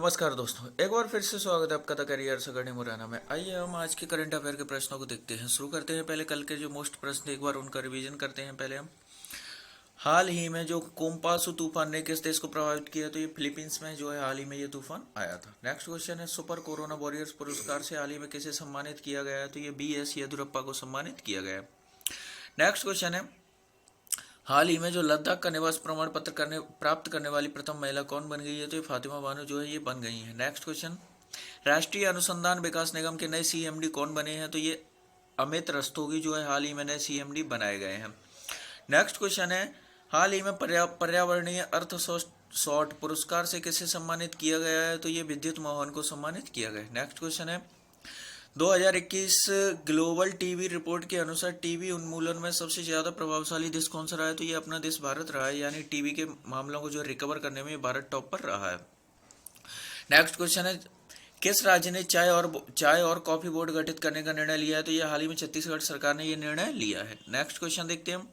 नमस्कार दोस्तों, एक बार फिर से स्वागत है आपका द करियर अकेडमी मुरैना में। आइए हम आज के करंट अफेयर के प्रश्नों को देखते हैं। शुरू करते हैं। पहले कल के जो मोस्ट प्रश्न एक बार उनका रिवीजन करते हैं। पहले हम हाल ही में जो कोम्पासु तूफान ने किस देश को प्रभावित किया, तो ये फिलीपींस में जो है हाल ही में ये तूफान आया था। नेक्स्ट क्वेश्चन है, सुपर कोरोना वॉरियर्स पुरस्कार से हाल ही में किसे सम्मानित किया गया है, तो ये BS येदियुरप्पा को सम्मानित किया गया है। नेक्स्ट क्वेश्चन है, हाल ही में जो लद्दाख का निवास प्रमाण पत्र प्राप्त करने वाली प्रथम महिला कौन बन गई है, तो ये फातिमा बानो जो है ये बन गई है। नेक्स्ट क्वेश्चन, राष्ट्रीय अनुसंधान विकास निगम के नए CMD कौन बने हैं, तो ये अमित रस्तोगी जो है हाल ही में नए CMD बनाए गए हैं। नेक्स्ट क्वेश्चन है, हाल ही में पर्यावरणीय अर्थ शॉर्ट पुरस्कार से किसे सम्मानित किया गया है, तो ये विद्युत मोहन को सम्मानित किया गया है। नेक्स्ट क्वेश्चन है, 2021 ग्लोबल टीबी रिपोर्ट के अनुसार टीबी उन्मूलन में सबसे ज्यादा प्रभावशाली देश कौन सा रहा है, तो ये अपना देश भारत रहा है। यानी टीबी के मामलों को जो रिकवर करने में भारत टॉप पर रहा है। नेक्स्ट क्वेश्चन है, किस राज्य ने चाय और कॉफी बोर्ड गठित करने का निर्णय लिया है, तो ये हाल ही में छत्तीसगढ़ सरकार ने ये निर्णय लिया है। नेक्स्ट क्वेश्चन देखते हैं,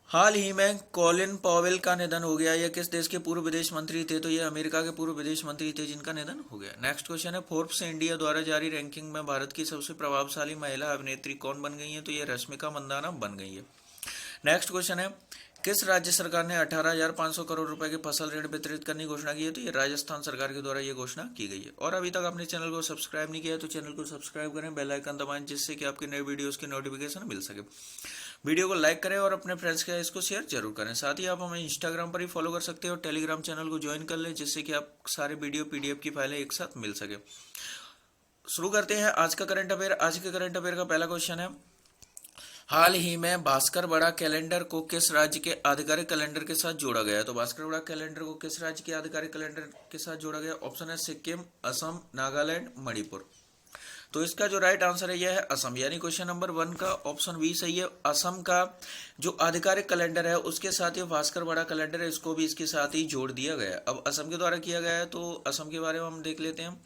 हाल ही में कॉलिन पॉवेल का निधन हो गया। यह किस देश के पूर्व विदेश मंत्री थे, तो ये अमेरिका के पूर्व विदेश मंत्री थे जिनका निधन हो गया। नेक्स्ट क्वेश्चन है, फोर्ब्स इंडिया द्वारा जारी रैंकिंग में भारत की सबसे प्रभावशाली महिला अभिनेत्री कौन बन गई है, तो ये रश्मिका मंदाना बन गई है। नेक्स्ट क्वेश्चन है, किस राज्य सरकार ने 18,500 करोड़ रुपए के फसल ऋण वितरित करने की घोषणा की है, तो ये राजस्थान सरकार के द्वारा ये घोषणा की गई है। और अभी तक आपने चैनल को सब्सक्राइब नहीं किया है तो चैनल को सब्सक्राइब करें, बेल आइकन दबाएं, जिससे कि आपके नए वीडियोस की नोटिफिकेशन मिल सके। वीडियो को लाइक करें और अपने फ्रेंड्स के इसको शेयर जरूर करें। साथ ही आप हमें इंस्टाग्राम पर ही फॉलो कर सकते हो और टेलीग्राम चैनल को ज्वाइन कर लें, जिससे कि आप सारे वीडियो PDF की फाइलें एक साथ मिल सके। शुरू करते हैं आज का करंट अफेयर। आज के करंट अफेयर का पहला क्वेश्चन है, हाल ही में भास्कर बड़ा कैलेंडर को किस राज्य के आधिकारिक कैलेंडर के साथ जोड़ा गया है, तो भास्कर बड़ा कैलेंडर को किस राज्य के आधिकारिक कैलेंडर के साथ जोड़ा गया। ऑप्शन है सिक्किम, असम, नागालैंड, मणिपुर। तो इसका जो राइट आंसर है यह है असम। यानी क्वेश्चन नंबर 1 का ऑप्शन बी सही है। असम का जो आधिकारिक कैलेंडर है उसके साथ ही भास्कर बड़ा कैलेंडर है, इसको भी इसके साथ ही जोड़ दिया गया है। अब असम के द्वारा किया गया है, तो असम के बारे में हम देख लेते हैं।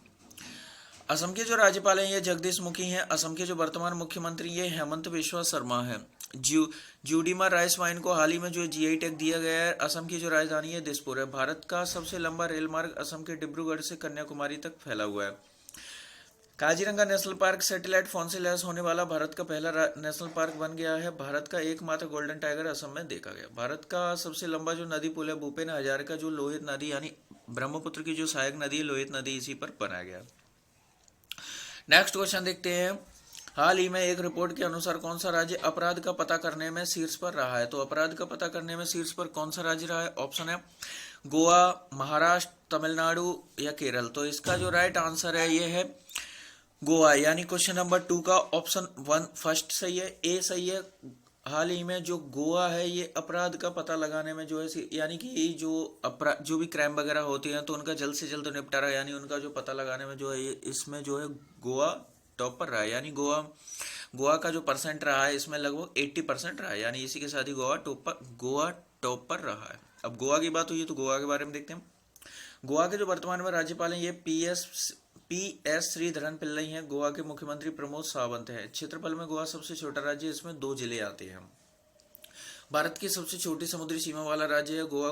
असम के जो राज्यपाल हैं ये जगदीश मुखी हैं। असम के जो वर्तमान मुख्यमंत्री ये हेमंत बिस्वा शर्मा है। ज्यूडिमा राइस वाइन को हाल ही में जो GI टैग दिया गया है। असम की जो राजधानी है दिसपुर है। भारत का सबसे लंबा रेल मार्ग असम के डिब्रूगढ़ से कन्याकुमारी तक फैला हुआ है। Kaziranga national park satellite phone से लैस होने वाला भारत का पहला नेशनल पार्क बन गया है। भारत का एकमात्र गोल्डन टाइगर असम में देखा गया। भारत का सबसे लंबा जो नदी पुल है भूपेन हजारिका जो लोहित नदी यानी ब्रह्मपुत्र की जो सहायक नदी है लोहित नदी, इसी पर बनाया गया। नेक्स्ट क्वेश्चन देखते हैं, हाल ही में एक रिपोर्ट के अनुसार कौन सा राज्य अपराध का पता करने में शीर्ष पर रहा है, तो अपराध का पता करने में शीर्ष पर कौन सा राज्य रहा है। ऑप्शन है गोवा, महाराष्ट्र, तमिलनाडु या केरल। तो इसका जो राइट आंसर है ये है गोवा। यानी क्वेश्चन नंबर 2 का ऑप्शन 1 फर्स्ट सही है, ए सही है। हाल ही में जो गोवा है ये अपराध का पता लगाने में जो है यानी कि जो भी क्राइम वगैरह होती हैं तो उनका जल्द से जल्द निपटारा यानी उनका जो पता लगाने में जो है इसमें जो है गोवा टॉप पर रहा है। यानी गोवा का जो परसेंट रहा है इसमें लगभग 80% रहा है। यानी इसी के साथ ही गोवा टॉप पर रहा है। अब गोवा की बात हुई है तो गोवा के बारे में देखते हैं। गोवा के जो वर्तमान में राज्यपाल हैं ये PS श्रीधरन पिल्लई हैं। गोवा के मुख्यमंत्री प्रमोद सावंत हैं। क्षेत्रफल में गोवा सबसे छोटा राज्य है, इसमें 2 जिले आते हैं। भारत की सबसे छोटी समुद्री सीमा वाला राज्य है गोवा।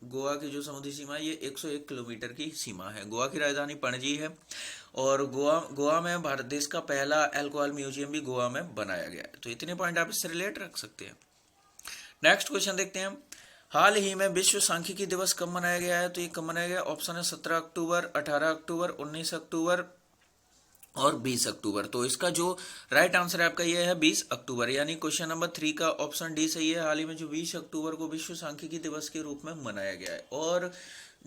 गोवा की जो समुद्री सीमा है ये 101 किलोमीटर की सीमा है। गोवा की राजधानी पणजी है और गोवा में भारत देश का पहला अल्कोहल म्यूजियम भी गोवा में बनाया गया है। तो इतने पॉइंट आप इससे रिलेट रख सकते हैं। नेक्स्ट क्वेश्चन देखते हैं, हाल ही में विश्व सांख्यिकी दिवस कब मनाया गया है, तो ये कब मनाया गया। ऑप्शन है 17 अक्टूबर, 18 अक्टूबर, 19 अक्टूबर और 20 अक्टूबर। तो इसका जो राइट आंसर है आपका ये है 20 अक्टूबर। यानी क्वेश्चन नंबर 3 का ऑप्शन डी सही है। हाल ही में जो 20 अक्टूबर को विश्व सांख्यिकी दिवस के रूप में मनाया गया है। और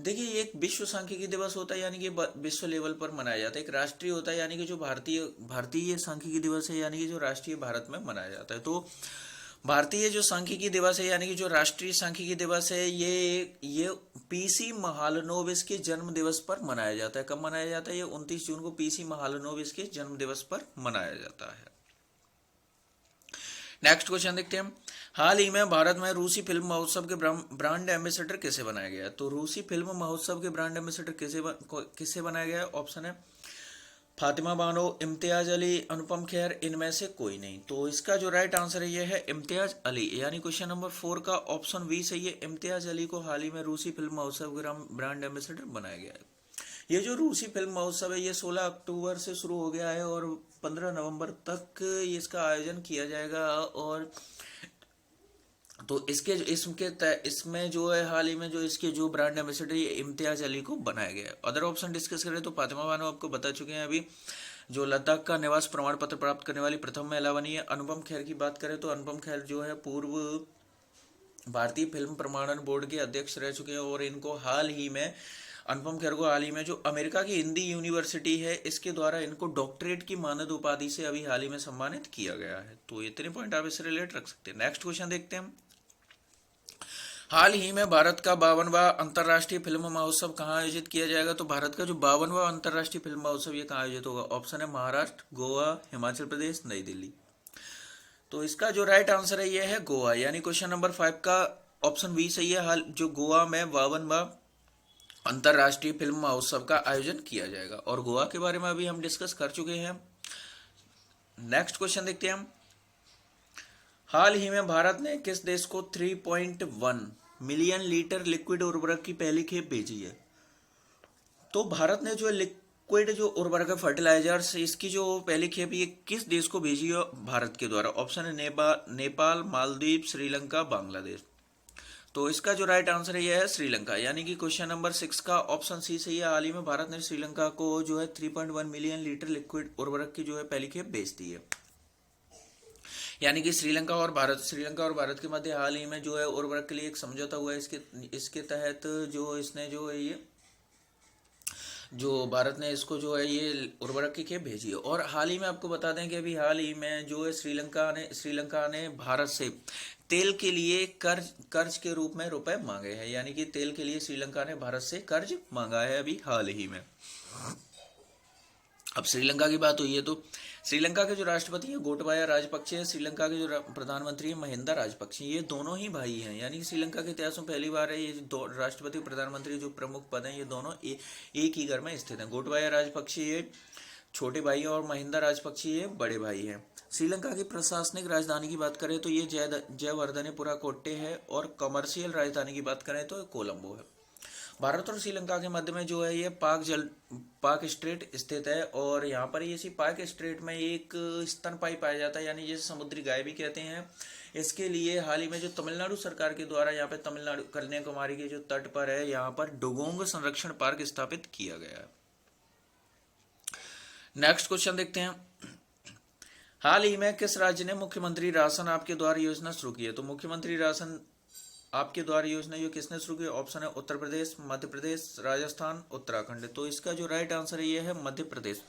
देखिए ये एक विश्व सांख्यिकी दिवस होता है यानी कि विश्व लेवल पर मनाया जाता है। एक राष्ट्रीय होता है यानी कि जो भारतीय सांख्यिकी दिवस है यानी कि जो राष्ट्रीय भारत में मनाया जाता है। तो भारतीय जो सांख्यिकी दिवस है यानी कि जो राष्ट्रीय सांख्यिकी दिवस है ये PC महालनोबिस के जन्म दिवस पर मनाया जाता है। कब मनाया जाता है, ये 29 जून को PC महालनोबिस के जन्म दिवस पर मनाया जाता है। नेक्स्ट क्वेश्चन देखते हैं, हाल ही में भारत में रूसी फिल्म महोत्सव के ब्रांड एम्बेसडर किसे बनाया गया है, तो रूसी फिल्म महोत्सव के ब्रांड एम्बेसडर किसे बनाया गया है। ऑप्शन है फातिमा बानो, इम्तियाज अली, अनुपम खेर, इनमें से कोई नहीं। तो इसका जो राइट आंसर है ये है इम्तियाज अली। यानी क्वेश्चन नंबर 4 का ऑप्शन बी सही है। इम्तियाज अली को हाल ही में रूसी फिल्म महोत्सव का ब्रांड एम्बेसडर बनाया गया है। ये जो रूसी फिल्म महोत्सव है ये 16 अक्टूबर से शुरू हो गया है और 15 नवंबर तक इसका आयोजन किया जाएगा। और तो इसमें जो है हाल ही में जो इसके जो ब्रांड एम्बेसडर ये इम्तियाज अली को बनाया गया है। अदर ऑप्शन डिस्कस करें तो फातिमा बानो आपको बता चुके हैं अभी, जो लद्दाख का निवास प्रमाण पत्र प्राप्त करने वाली प्रथम महिला बनी है। अनुपम खेर की बात करें तो अनुपम खेर जो है पूर्व भारतीय फिल्म प्रमाणन बोर्ड के अध्यक्ष रह चुके हैं और इनको हाल ही में अनुपम खेर को हाल ही में जो अमेरिका की हिंदी यूनिवर्सिटी है इसके द्वारा इनको डॉक्टरेट की मानद उपाधि से अभी हाल ही में सम्मानित किया गया है। तो इतने पॉइंट आप इससे रिलेट रख सकते हैं। नेक्स्ट क्वेश्चन देखते हैं। हाल ही में भारत का 52वां अंतर्राष्ट्रीय फिल्म महोत्सव कहाँ आयोजित किया जाएगा? तो भारत का जो 52वां अंतर्राष्ट्रीय फिल्म महोत्सव ये कहाँ आयोजित होगा? ऑप्शन है महाराष्ट्र, गोवा, हिमाचल प्रदेश, नई दिल्ली। तो इसका जो राइट आंसर है ये है गोवा, यानी क्वेश्चन नंबर 5 का ऑप्शन बी सही है। हाल जो गोवा में 52वां अंतर्राष्ट्रीय फिल्म महोत्सव का आयोजन किया जाएगा और गोवा के बारे में अभी हम डिस्कस कर चुके हैं। नेक्स्ट क्वेश्चन देखते हैं हम। हाल ही में भारत ने किस देश को 3.1 मिलियन लीटर लिक्विड उर्वरक की पहली खेप भेजी है? तो भारत ने जो लिक्विड जो उर्वरक है फर्टिलाइजर्स इसकी जो पहली खेप ये किस देश को भेजी है भारत के द्वारा? ऑप्शन है नेपाल, मालदीव, श्रीलंका, बांग्लादेश। तो इसका जो राइट आंसर है यह है श्रीलंका, यानी कि क्वेश्चन नंबर 6 का ऑप्शन सी सही है। हाल ही में भारत ने श्रीलंका को जो है 3.1 मिलियन लीटर लिक्विड उर्वरक की जो है पहली खेप भेज दी है। यानी कि श्रीलंका और भारत के मध्य हाल ही में जो है उर्वरक के लिए एक समझौता हुआ है। इसके तहत जो इसने जो है ये जो भारत ने इसको जो है ये उर्वरक की खेप भेजी है। और हाल ही में आपको बता दें कि अभी हाल ही में जो है श्रीलंका ने भारत से तेल के लिए कर्ज के रूप में रुपए मांगे हैं, यानी कि तेल के लिए श्रीलंका ने भारत से कर्ज मांगा है अभी हाल ही में। अब श्रीलंका की बात हुई है तो श्रीलंका के जो राष्ट्रपति हैं गोटबाया राजपक्षे हैं, श्रीलंका के जो प्रधानमंत्री हैं महिंदा राजपक्षे, ये दोनों ही भाई हैं। यानी कि श्रीलंका के इतिहास में पहली बार है ये दो राष्ट्रपति प्रधानमंत्री जो प्रमुख पद हैं ये दोनों एक ही घर में स्थित हैं। गोटबाया राजपक्षे ये छोटे भाई हैं और महिंदा राजपक्षे ये बड़े भाई हैं। श्रीलंका की प्रशासनिक राजधानी की बात करें तो ये जयवर्धनेपुरा कोट्टे है और कमर्शियल राजधानी की बात करें तो कोलंबो है। भारत और श्रीलंका के मध्य में जो है ये पाक स्ट्रेट स्थित है और यहाँ पर इसी पाक स्ट्रेट में एक स्तनपायी पाया जाता है, यानी जैसे समुद्री गाय भी कहते हैं। इसके लिए हाल ही में जो तमिलनाडु सरकार के द्वारा यहाँ पे तमिलनाडु कन्याकुमारी के जो तट पर है यहाँ पर डुगोंग संरक्षण पार्क स्थापित किया गया है। नेक्स्ट क्वेश्चन देखते हैं। हाल ही में किस राज्य ने मुख्यमंत्री राशन आपके द्वार योजना शुरू की है? तो मुख्यमंत्री राशन आपके द्वार योजना ये किसने शुरू की? ऑप्शन है उत्तर प्रदेश, मध्य प्रदेश, राजस्थान, उत्तराखंड। तो इसका जो राइट आंसर है ये है मध्य प्रदेश,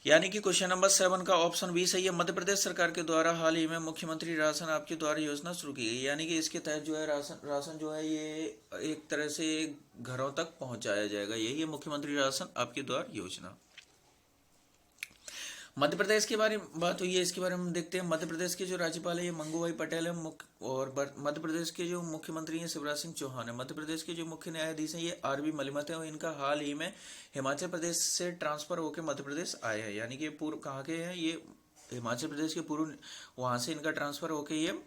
यानी कि क्वेश्चन नंबर 7 का ऑप्शन बी सही है। मध्य प्रदेश सरकार के द्वारा हाल ही में मुख्यमंत्री राशन आपके द्वार योजना शुरू की गई, यानी कि इसके तहत जो है राशन जो है ये एक तरह से घरों तक पहुंचाया जाएगा। यही है मुख्यमंत्री राशन आपके द्वार योजना। मध्य प्रदेश के बारे में बात हुई है, इसके बारे में देखते हैं। मध्य प्रदेश के जो राज्यपाल है ये मंगूभाई पटेल है और मध्य प्रदेश के जो मुख्यमंत्री हैं शिवराज सिंह चौहान है। मध्य प्रदेश के जो मुख्य न्यायाधीश हैं ये आरबी मलिमत है और इनका हाल ही में हिमाचल प्रदेश से ट्रांसफर होकर मध्य प्रदेश आए हैं, यानी कि पूर्व कहाँ के हैं ये हिमाचल प्रदेश के पूर्व, वहाँ से इनका ट्रांसफर होकर ये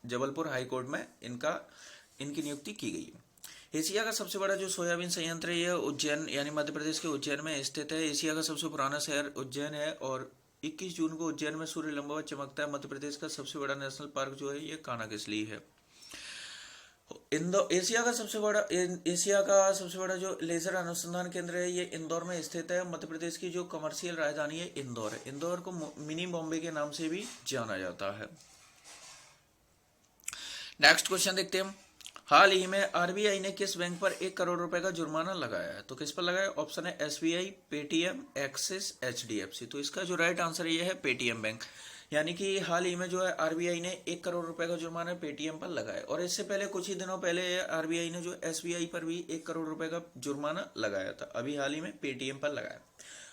जबलपुर हाईकोर्ट में इनकी नियुक्ति की गई है। एशिया का सबसे बड़ा जो सोयाबीन संयंत्र है ये उज्जैन यानी मध्य प्रदेश के उज्जैन में स्थित है। एशिया का सबसे पुराना शहर उज्जैन है और 21 जून को उज्जैन में सूर्य लंबवत चमकता है। मध्य प्रदेश का सबसे बड़ा नेशनल पार्क जो है ये कानाकिसली है। एशिया का सबसे बड़ा जो लेजर अनुसंधान केंद्र है ये इंदौर में स्थित है। मध्य प्रदेश की जो कमर्शियल राजधानी है इंदौर है। इंदौर को मिनी बॉम्बे के नाम से भी जाना जाता है। नेक्स्ट क्वेश्चन देखते हैं। हाल ही में आरबीआई ने किस बैंक पर 1 करोड़ रुपए का जुर्माना लगाया है? तो किस पर लगाया? ऑप्शन है एसबीआई, पेटीएम, एक्सिस, एचडीएफसी। तो इसका जो राइट आंसर ये है पेटीएम बैंक, यानी कि हाल ही में जो है आरबीआई ने 1 करोड़ रुपए का जुर्माना पेटीएम पर लगाया और इससे पहले कुछ ही दिनों पहले आरबीआई ने जो एसबीआई पर भी 1 करोड़ रुपए का जुर्माना लगाया था। अभी हाल ही में पेटीएम पर लगाया।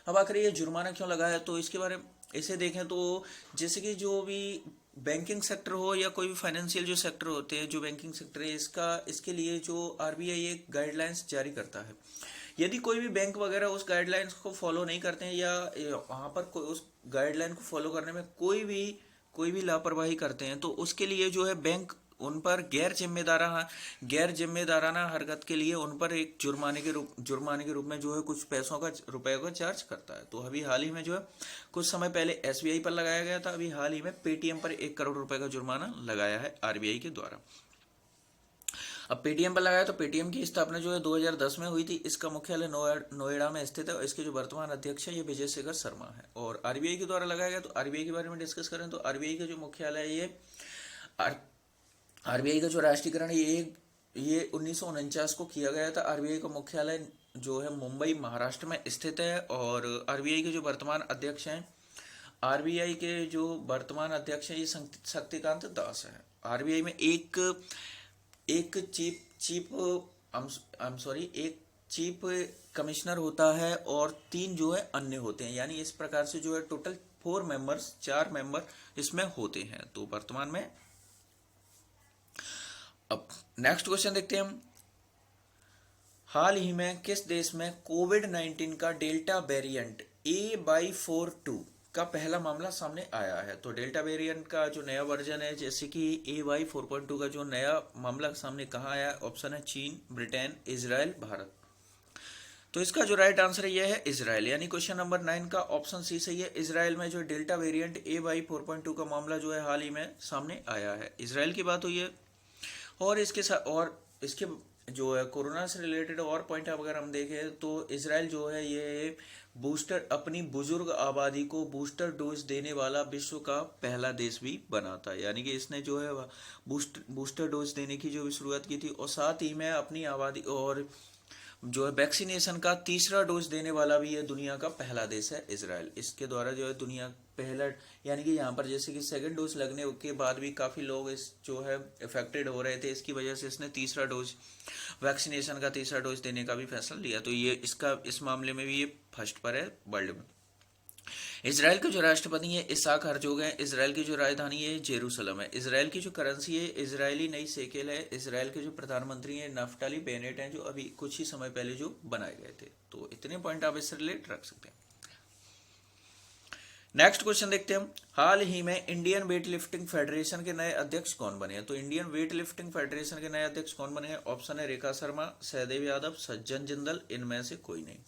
अब आखिर ये जुर्माना क्यों लगाया? तो इसके बारे में इसे देखें तो जैसे कि जो भी बैंकिंग सेक्टर हो या कोई भी फाइनेंशियल जो सेक्टर होते हैं, जो बैंकिंग सेक्टर है इसके लिए जो आरबीआई एक गाइडलाइंस जारी करता है। यदि कोई भी बैंक वगैरह उस गाइडलाइंस को फॉलो नहीं करते हैं या वहाँ पर उस गाइडलाइन को फॉलो करने में कोई भी लापरवाही करते हैं तो उसके लिए जो है बैंक उन पर गैर जिम्मेदाराना हरकत के लिए उन पर एक जुर्माने के रूप में जो है कुछ रुपए का चार्ज करता है। तो अभी हाल ही में जो है कुछ समय पहले एसबीआई पर लगाया गया था, अभी हाल ही में पेटीएम पर 1 करोड़ रुपए का जुर्माना लगाया है आरबीआई के द्वारा। अब पेटीएम पर लगाया तो पेटीएम की स्थापना जो है 2010 में हुई थी। इसका मुख्यालय नोएडा में स्थित है और इसके जो वर्तमान अध्यक्ष है ये विजय शेखर शर्मा है। और आरबीआई के द्वारा लगाया गया, तो आरबीआई के बारे में डिस्कस करें तो आरबीआई का जो मुख्यालय है ये आरबीआई का जो राष्ट्रीयकरण ये 1949 को किया गया था। आरबीआई का मुख्यालय जो है मुंबई महाराष्ट्र में स्थित है। और आरबीआई के जो वर्तमान अध्यक्ष हैं ये शक्तिकांत दास है। आरबीआई में एक चीफ कमिश्नर होता है और 3 जो है अन्य होते हैं, यानी इस प्रकार से जो है टोटल 4 मेंबर इसमें होते हैं। तो वर्तमान में अब नेक्स्ट क्वेश्चन देखते हैं हम। हाल ही में किस देश में कोविड-19 का डेल्टा वेरिएंट AY42 का पहला मामला सामने आया है? तो डेल्टा वेरिएंट का जो नया वर्जन है, जैसे कि AY4.2 का जो नया मामला सामने कहाँ आया? ऑप्शन है चीन, ब्रिटेन, इजराइल, भारत। तो इसका जो राइट आंसर है यह है इजराइल, यानी क्वेश्चन नंबर 9 का ऑप्शन सी सही है। इजराइल में जो डेल्टा वेरिएंट AY4.2 का मामला जो है हाल ही में सामने आया है। इजराइल की बात हुई है। और इसके जो है कोरोना से रिलेटेड और पॉइंट अगर हम देखें तो इजराइल जो है ये अपनी बुजुर्ग आबादी को बूस्टर डोज देने वाला विश्व का पहला देश भी बना था, यानी कि इसने जो है बूस्टर डोज देने की जो भी शुरुआत की थी। और साथ ही में अपनी आबादी और जो है वैक्सीनेशन का 3रा डोज देने वाला भी ये दुनिया का पहला देश है इजराइल। इसके द्वारा जो है दुनिया पहला, यानी कि यहाँ पर जैसे कि 2nd डोज लगने के बाद भी काफ़ी लोग इस जो है इफेक्टेड हो रहे थे, इसकी वजह से इसने 3रा डोज वैक्सीनेशन का 3रा डोज देने का भी फैसला लिया। तो ये इस मामले में भी ये फर्स्ट पर है वर्ल्ड में। इजराइल के जो राष्ट्रपति है इसाक हर्जोग है। इजराइल की जो राजधानी है जेरूसलम है। इजराइल की जो करेंसी है इजरायली नई शेकेल है। इजराइल के जो प्रधानमंत्री हैं नफ्ताली बेनेट हैं, जो अभी कुछ ही समय पहले जो बनाए गए थे। तो इतने पॉइंट आप इससे रिलेट रख सकते हैं। नेक्स्ट क्वेश्चन देखते हैं हम। हाल ही में इंडियन वेट लिफ्टिंग फेडरेशन के नए अध्यक्ष कौन बने हैं? तो इंडियन वेट लिफ्टिंग फेडरेशन के नए अध्यक्ष कौन बने हैं? ऑप्शन है रेखा शर्मा, सहदेव यादव, सज्जन जिंदल, इनमें से कोई नहीं।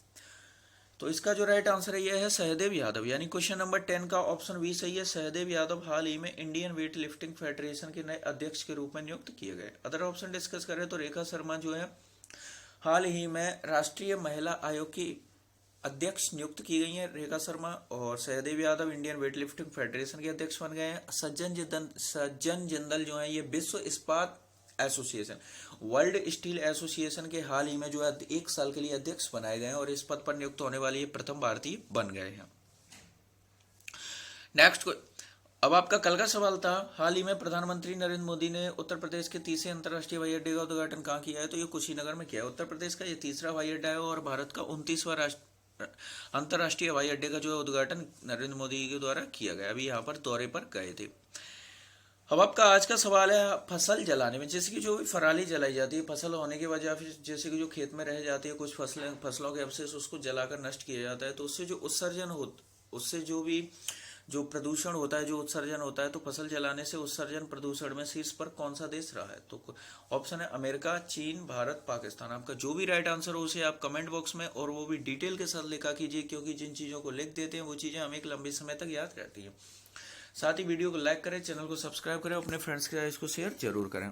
तो इसका जो राइट आंसर है यह है सहदेव यादव, यानी क्वेश्चन नंबर 10 का ऑप्शन बी सही है। सहदेव यादव हाल ही में इंडियन वेट लिफ्टिंग फेडरेशन के नए अध्यक्ष के रूप में नियुक्त किए गए। अदर ऑप्शन डिस्कस करें तो रेखा शर्मा जो है हाल ही में राष्ट्रीय महिला आयोग की अध्यक्ष नियुक्त की गई हैं रेखा शर्मा। और Sahdev Yadav Indian weight lifting federation के अध्यक्ष बन गए हैं। सज्जन जिंदल जो है ये विश्व इस्पात एसोसिएशन, वर्ल्ड स्टील एसोसिएशन के हाल ही में जो है 1 साल के लिए अध्यक्ष बनाए गए हैं और इस पद पर नियुक्त होने वाले ये प्रथम भारतीय बन गए हैं। नेक्स्ट अब आपका कल का सवाल था, हाल ही में प्रधानमंत्री नरेंद्र मोदी ने उत्तर प्रदेश के 3रे अंतर्राष्ट्रीय हवाई अड्डे का उद्घाटन कहाँ किया है? तो ये कुशीनगर में किया है। उत्तर प्रदेश का ये 3रा हवाई अड्डा है और भारत का 29वां अंतर्राष्ट्रीय हवाई अड्डे का जो है उद्घाटन नरेंद्र मोदी के द्वारा किया गया। अभी यहाँ पर दौरे पर गए थे। अब आपका आज का सवाल है फसल जलाने में, जैसे कि जो भी पराली जलाई जाती है फसल होने की वजह, फिर जैसे कि जो खेत में रह जाती है कुछ फसलों के अवशेष, उसको जलाकर नष्ट किया जाता है। तो उससे जो उससे जो प्रदूषण होता है, जो उत्सर्जन होता है, तो फसल जलाने से उत्सर्जन प्रदूषण में शीर्ष पर कौन सा देश रहा है? तो ऑप्शन है अमेरिका, चीन, भारत, पाकिस्तान। आपका जो भी राइट आंसर हो उसे आप कमेंट बॉक्स में और वो भी डिटेल के साथ लिखा कीजिए, क्योंकि जिन चीज़ों को लिख देते हैं वो चीज़ें हमें एक लंबे समय तक याद रहती हैं। साथ ही वीडियो को लाइक करें, चैनल को सब्सक्राइब करें, अपने फ्रेंड्स के साथ इसको शेयर जरूर करें।